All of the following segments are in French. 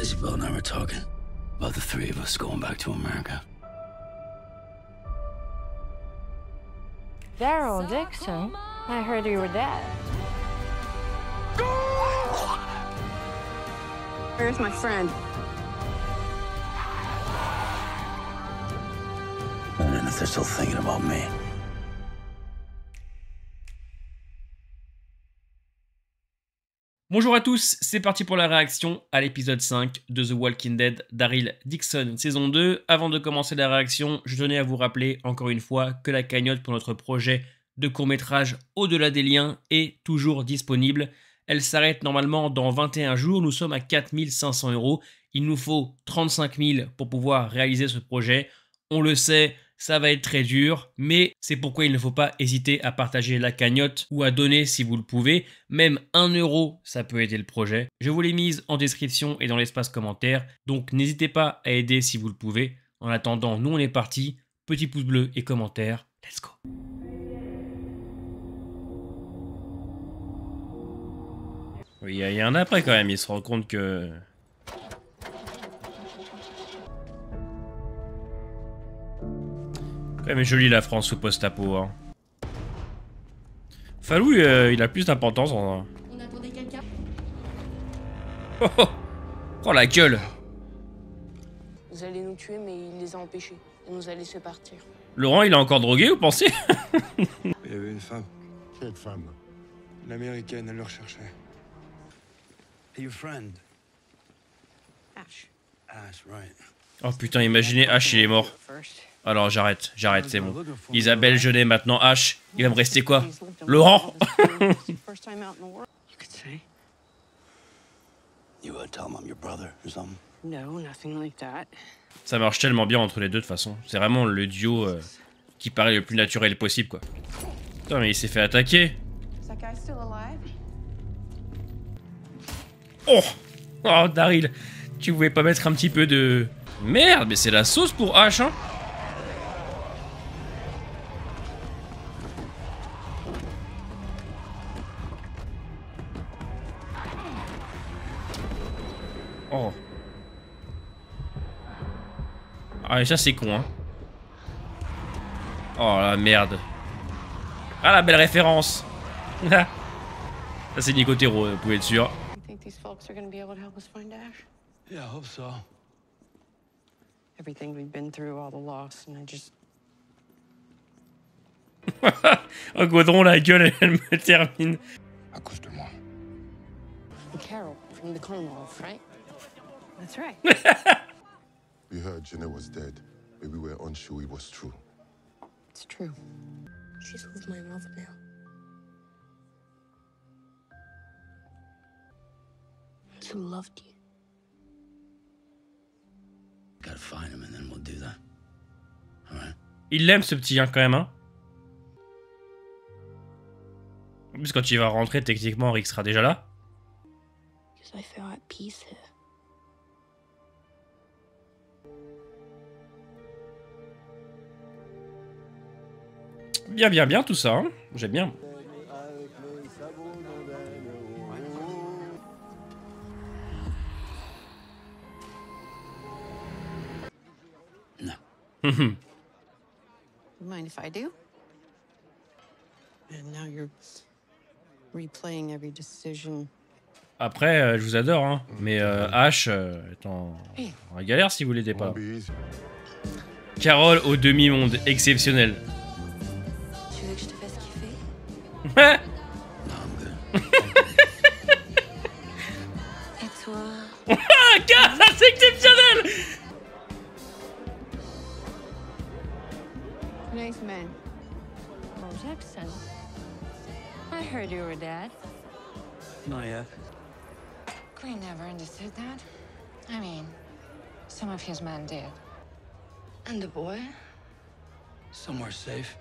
Isabel and I were talking about the three of us going back to America. Daryl Dixon? I heard you were dead. Where's my friend? Wondering if they're still thinking about me. Bonjour à tous, c'est parti pour la réaction à l'épisode 5 de The Walking Dead Daryl Dixon saison 2. Avant de commencer la réaction, je tenais à vous rappeler encore une fois que la cagnotte pour notre projet de court-métrage Au-delà des liens est toujours disponible. Elle s'arrête normalement dans 21 jours, nous sommes à 4500 €. Il nous faut 35 000 pour pouvoir réaliser ce projet. On le sait, ça va être très dur, mais c'est pourquoi il ne faut pas hésiter à partager la cagnotte ou à donner si vous le pouvez. Même 1 €, ça peut aider le projet. Je vous l'ai mise en description et dans l'espace commentaire, donc n'hésitez pas à aider si vous le pouvez. En attendant, nous on est parti. Petit pouce bleu et commentaire. Let's go. Oui, il y a un après quand même, il se rend compte que... Quand même joli la France sous post-apo. Hein. Falou, il a plus d'importance. On attendait quelqu'un. Oh la gueule. Vous allez nous tuer, mais il les a empêchés. Il nous a laissé partir. Laurent, il est encore drogué, vous pensez? Il y avait une femme. Quelle femme? L'américaine, elle le recherchait. Hey, your friend. Ash. Ash, right. Oh putain, imaginez H, il est mort. Alors j'arrête, c'est bon. Isabelle Jeunet, maintenant H. Il va me rester quoi? Laurent? You tell him I'm your brother or something. No, nothing like that. Ça marche tellement bien entre les deux de toute façon. C'est vraiment le duo qui paraît le plus naturel possible quoi. Putain mais il s'est fait attaquer. Oh! Oh Daryl, tu pouvais pas mettre un petit peu de... Merde, mais c'est la sauce pour H hein. Oh. Ah et ça c'est con hein. Oh la merde. Ah la belle référence. Ça c'est Nicotero, vous pouvez être sûr. Yeah, I hope so. Everything we've been through, all the loss, and I just... Oh Gaudron, la gueule elle me termine. À cause de moi. Carol from the Commonwealth, right? That's right. We heard Jenna was dead, but we were unsure it was true. It's true. She's with my mother now. Who loved you. Gotta find him and then we'll do that. All right. Il l'aime ce petit hein quand même hein. En plus quand il va rentrer techniquement Rick sera déjà là. Because I feel at peace here. Bien tout ça hein. J'aime bien. You mind if I do? And now you're replaying every decision. Après, je vous adore, hein. Mais H est en galère si vous l'aidez pas. Won't be easy. Carole au demi-monde, exceptionnel. Tu veux que je te fasse kiffer? Ouais. No, I'm good. Et toi? Ah, gars, c'est exceptionnel. Nice man. Well, Jackson, I heard you were dead. Not yet. Green never understood that. I mean, some of his men did. And the boy? Somewhere safe.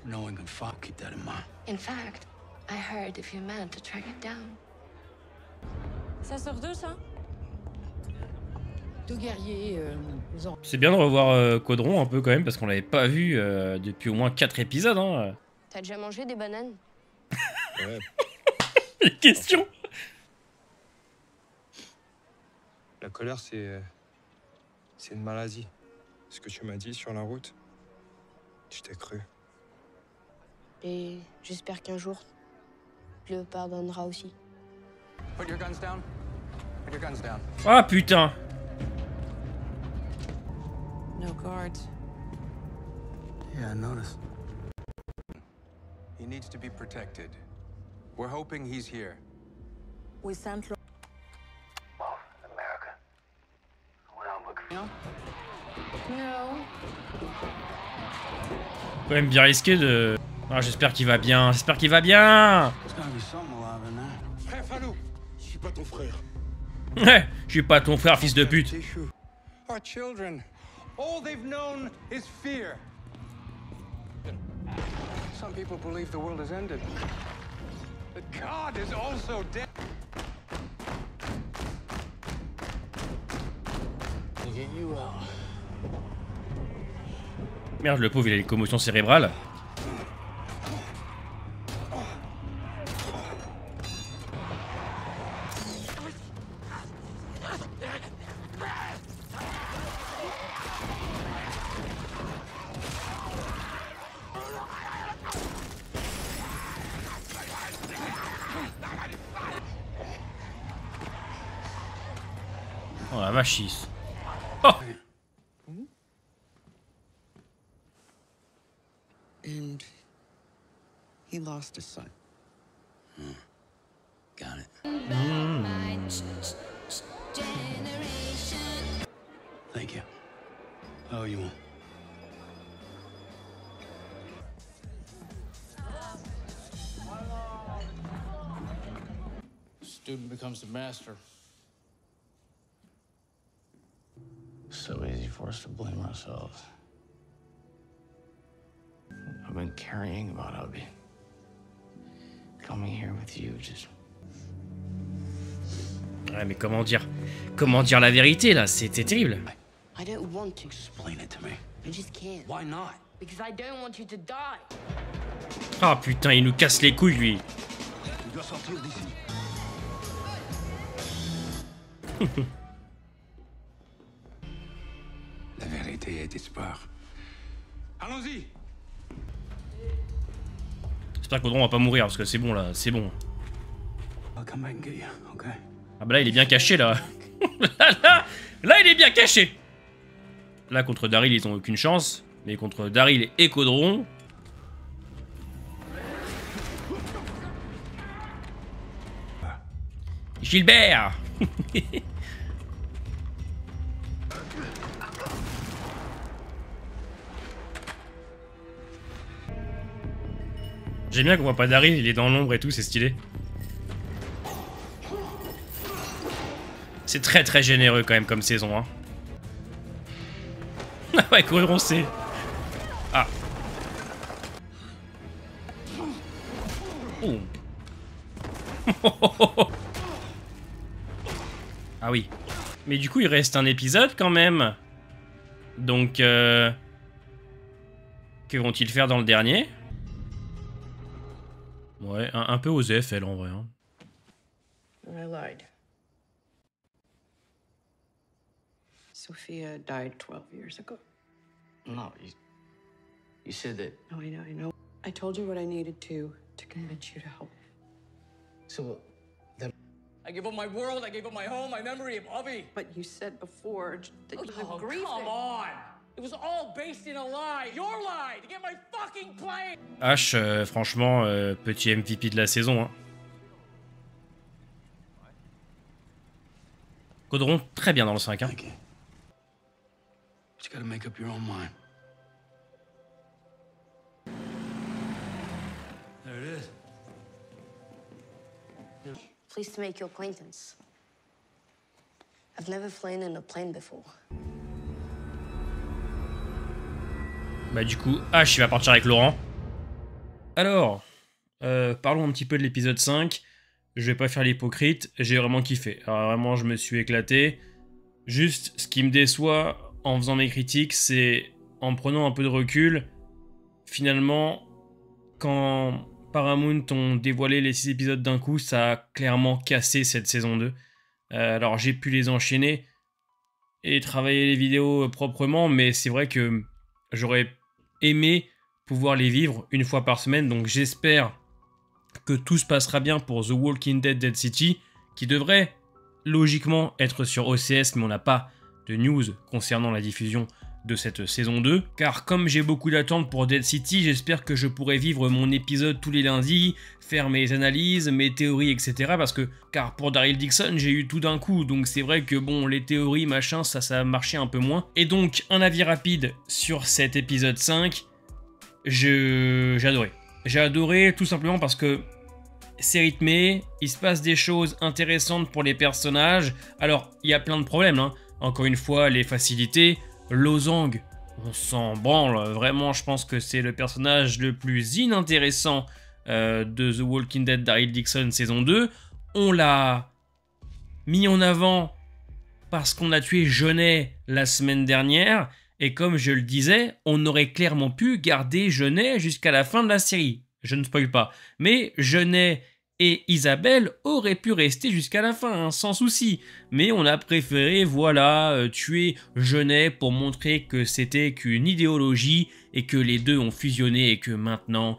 No one can find. Keep that in mind. In fact, I heard if you meant to track it down. Ça sur deux, ça? Deux guerriers, C'est bien de revoir Caudron un peu quand même parce qu'on l'avait pas vu depuis au moins 4 épisodes. Hein. T'as déjà mangé des bananes? Ouais. Les questions. La colère, c'est une maladie. Ce que tu m'as dit sur la route, je t'ai cru. Et j'espère qu'un jour, tu le pardonneras aussi. Put your guns down. Put your guns down. Ah putain. No guards. Yeah, I noticed. He needs to be protected. We're hoping he's here. We sent America. What I'm looking for. No. Quand même bien risqué de... Ah, j'espère qu'il va bien, j'espère qu'il va bien. There's gotta be something alive in there. Frère Fallou, je suis pas ton frère. Ouais, je suis pas ton frère, fils de pute. Tissue. Our children. All they've known is fear. Some people believe the world has ended. But God is also dead. To get you out. Merde, le pauvre, il a une commotion cérébrale. Oh la vache, oh. And he lost his son. Got it. Thank you. Oh, you won't. Student becomes the master. So easy for us to blame ourselves. I've been carrying about Abby. Coming here with you just... Ouais, mais comment dire la vérité là, c'était terrible. I don't want to. Explain it to me. I just can't. Why not? Because I don't want you to die. Ah putain, il nous casse les couilles lui. Tu dois sortir d'ici. La vérité est espoir. Allons-y. J'espère qu'Audron va pas mourir parce que c'est bon là, c'est bon. I'll come back and get you, okay? Ah bah là il est bien caché là. là il est bien caché. Là contre Daryl ils ont aucune chance. Mais contre Daryl et Caudron... Gilbert. J'aime bien qu'on voit pas Daryl, il est dans l'ombre et tout, c'est stylé. C'est très très généreux quand même comme saison, hein. Ah ouais, Caudron c'est... Ah. Oh. Ah oui. Mais du coup, il reste un épisode quand même. Donc, que vont-ils faire dans le dernier? Ouais, un peu osef, elle, en vrai. Hein. I lied. Sophia died 12 years ago. No, you said that... No, I know. I told you what I needed to convince you to help. So, then... I gave up my world, I gave up my home, my memory of Abby. But you said before that you Oh, were grieving. come on! It was all based in a lie, your lie, to get my fucking plane! H, franchement, petit MVP de la saison. Hein. Caudron, très bien dans le 5. Hein. Thank you. But you gotta make up your own mind. There it is. Pleased to make your acquaintance. I've never flown in a plane before. Bah du coup, H il va partir avec Laurent. Alors, parlons un petit peu de l'épisode 5. Je vais pas faire l'hypocrite, j'ai vraiment kiffé. Alors vraiment, je me suis éclaté. Juste, ce qui me déçoit en faisant mes critiques, c'est en prenant un peu de recul. Finalement, quand Paramount ont dévoilé les 6 épisodes d'un coup, ça a clairement cassé cette saison 2. Alors j'ai pu les enchaîner, et travailler les vidéos proprement, mais c'est vrai que j'aurais aimé pouvoir les vivre une fois par semaine, donc j'espère que tout se passera bien pour The Walking Dead Dead City, qui devrait logiquement être sur OCS, mais on n'a pas de news concernant la diffusion de cette saison 2, car comme j'ai beaucoup d'attentes pour Dead City, j'espère que je pourrai vivre mon épisode tous les lundis, faire mes analyses, mes théories, etc. Car pour Daryl Dixon, j'ai eu tout d'un coup, donc c'est vrai que bon, les théories, machin, ça marchait un peu moins. Et donc, un avis rapide sur cet épisode 5, j'ai adoré. J'ai adoré tout simplement parce que c'est rythmé, il se passe des choses intéressantes pour les personnages. Alors, il y a plein de problèmes, hein. Encore une fois, les facilités. Losange, on s'en branle. Vraiment, je pense que c'est le personnage le plus inintéressant de The Walking Dead Daryl Dixon saison 2. On l'a mis en avant parce qu'on a tué Jeunet la semaine dernière. Et comme je le disais, on aurait clairement pu garder Jeunet jusqu'à la fin de la série. Je ne spoil pas. Mais Jeunet et Isabelle auraient pu rester jusqu'à la fin, hein, sans souci. Mais on a préféré, voilà, tuer Jeunet pour montrer que c'était qu'une idéologie et que les deux ont fusionné et que maintenant,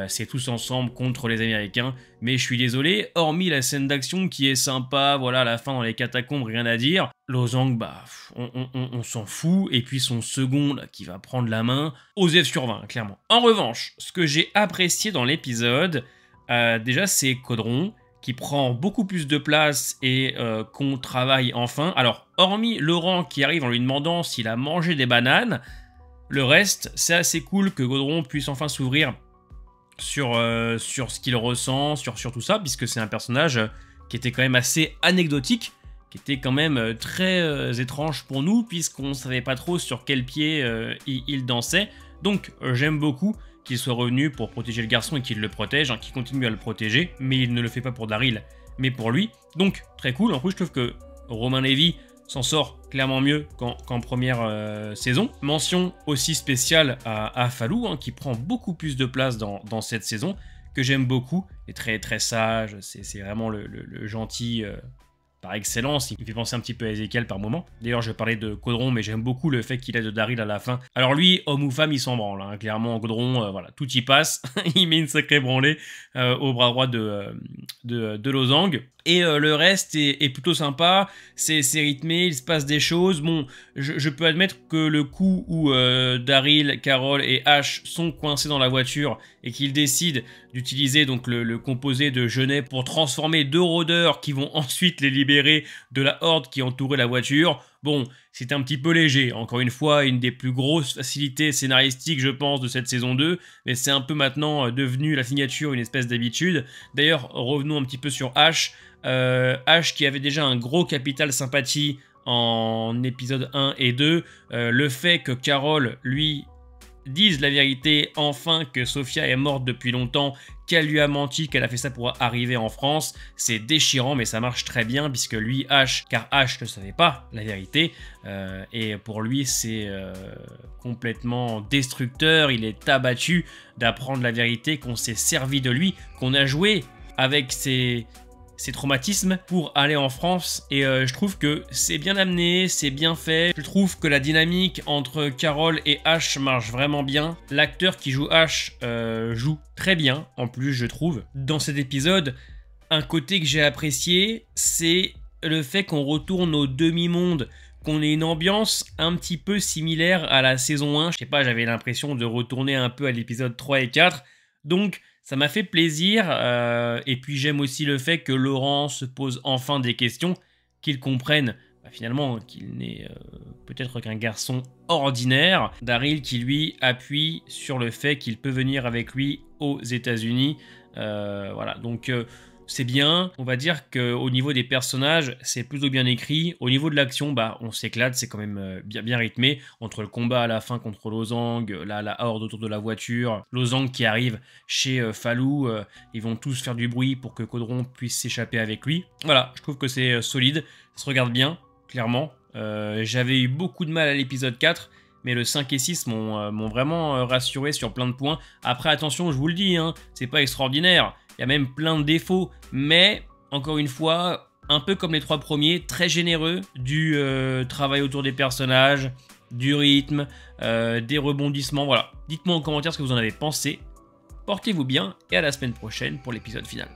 c'est tous ensemble contre les Américains. Mais je suis désolé, hormis la scène d'action qui est sympa, voilà, à la fin dans les catacombes, rien à dire. Losange, bah, on s'en fout. Et puis son second, là, qui va prendre la main, Osef sur 20, clairement. En revanche, ce que j'ai apprécié dans l'épisode, déjà, c'est Caudron qui prend beaucoup plus de place et qu'on travaille enfin. Alors, hormis Laurent qui arrive en lui demandant s'il a mangé des bananes, le reste, c'est assez cool que Caudron puisse enfin s'ouvrir sur ce qu'il ressent, sur tout ça, puisque c'est un personnage qui était quand même assez anecdotique, qui était quand même très étrange pour nous, puisqu'on ne savait pas trop sur quel pied il dansait. Donc, j'aime beaucoup qu'il soit revenu pour protéger le garçon et qu'il le protège, hein, qu'il continue à le protéger, mais il ne le fait pas pour Daryl, mais pour lui. Donc, très cool. En plus, je trouve que Romain Lévy s'en sort clairement mieux qu'en première saison. Mention aussi spéciale à Fallou, hein, qui prend beaucoup plus de place dans cette saison, que j'aime beaucoup, et très très sage, c'est vraiment le gentil par excellence. Il me fait penser un petit peu à Ezekiel par moment. D'ailleurs, je parlais de Caudron, mais j'aime beaucoup le fait qu'il ait de Daryl à la fin. Alors lui, homme ou femme, il s'en branle, hein. Clairement, Caudron, voilà, tout y passe. Il met une sacrée branlée au bras droit de Losange. Et le reste est plutôt sympa, c'est rythmé, il se passe des choses. Bon, je peux admettre que le coup où Daryl, Carol et Ash sont coincés dans la voiture et qu'ils décident d'utiliser donc le composé de Jeunet pour transformer 2 rôdeurs qui vont ensuite les libérer de la horde qui entourait la voiture. Bon, c'est un petit peu léger. Encore une fois, une des plus grosses facilités scénaristiques, je pense, de cette saison 2. Mais c'est un peu maintenant devenu la signature, une espèce d'habitude. D'ailleurs, revenons un petit peu sur Ash. Ash qui avait déjà un gros capital sympathie en épisode 1 et 2. Le fait que Carol, lui, dise la vérité, enfin, que Sophia est morte depuis longtemps, qu'elle lui a menti, qu'elle a fait ça pour arriver en France, c'est déchirant, mais ça marche très bien, puisque lui, Ash, car Ash ne savait pas la vérité, et pour lui, c'est complètement destructeur, il est abattu d'apprendre la vérité, qu'on s'est servi de lui, qu'on a joué avec ses traumatismes pour aller en France, et je trouve que c'est bien amené, c'est bien fait. Je trouve que la dynamique entre Carol et Ash marche vraiment bien. L'acteur qui joue Ash joue très bien, en plus, je trouve. Dans cet épisode, un côté que j'ai apprécié, c'est le fait qu'on retourne au demi-monde, qu'on ait une ambiance un petit peu similaire à la saison 1. Je sais pas, j'avais l'impression de retourner un peu à l'épisode 3 et 4, donc ça m'a fait plaisir, et puis j'aime aussi le fait que Laurent se pose enfin des questions, qu'il comprenne finalement qu'il n'est peut-être qu'un garçon ordinaire. Daryl qui lui appuie sur le fait qu'il peut venir avec lui aux États-Unis. Voilà, donc c'est bien. On va dire qu'au niveau des personnages, c'est plutôt bien écrit. Au niveau de l'action, bah, on s'éclate, c'est quand même bien rythmé. Entre le combat à la fin contre Losange, la horde autour de la voiture, Losange qui arrive chez Fallou, ils vont tous faire du bruit pour que Caudron puisse s'échapper avec lui. Voilà, je trouve que c'est solide, ça se regarde bien, clairement. J'avais eu beaucoup de mal à l'épisode 4, mais le 5 et 6 m'ont vraiment rassuré sur plein de points. Après, attention, je vous le dis, hein, c'est pas extraordinaire. Il y a même plein de défauts, mais encore une fois, un peu comme les 3 premiers, très généreux, du travail autour des personnages, du rythme, des rebondissements, voilà. Dites-moi en commentaire ce que vous en avez pensé. Portez-vous bien et à la semaine prochaine pour l'épisode final.